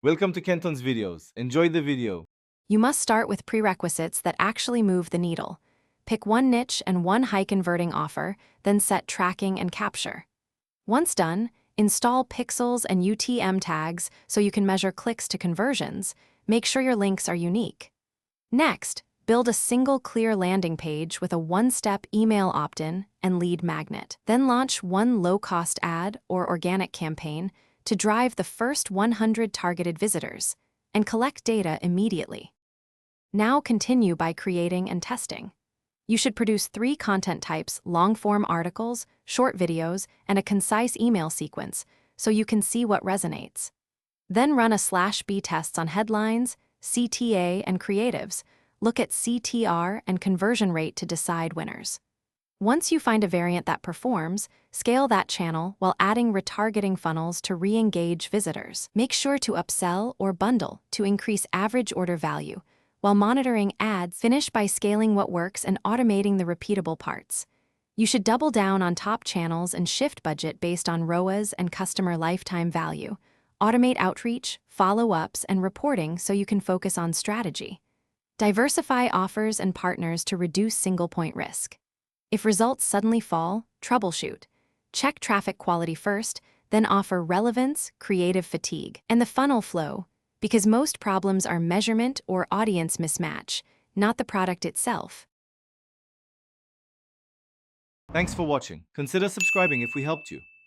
Welcome to Kenton's videos. Enjoy the video. You must start with prerequisites that actually move the needle. Pick one niche and one high-converting offer, then set tracking and capture. Once done, install pixels and UTM tags so you can measure clicks to conversions. Make sure your links are unique. Next, build a single clear landing page with a one-step email opt-in and lead magnet. Then launch one low-cost ad or organic campaign to drive the first 100 targeted visitors and collect data immediately. Now continue by creating and testing. You should produce 3 content types: long-form articles, short videos, and a concise email sequence so you can see what resonates. Then run a /B tests on headlines, CTA, and creatives. Look at CTR and conversion rate to decide winners. Once you find a variant that performs, scale that channel while adding retargeting funnels to re-engage visitors. Make sure to upsell or bundle to increase average order value, while monitoring ads. Finish by scaling what works and automating the repeatable parts. You should double down on top channels and shift budget based on ROAS and customer lifetime value. Automate outreach, follow-ups, and reporting so you can focus on strategy. Diversify offers and partners to reduce single-point risk. If results suddenly fall, troubleshoot. Check traffic quality first, then offer relevance, creative fatigue, and the funnel flow, because most problems are measurement or audience mismatch, not the product itself. Thanks for watching. Consider subscribing if we helped you.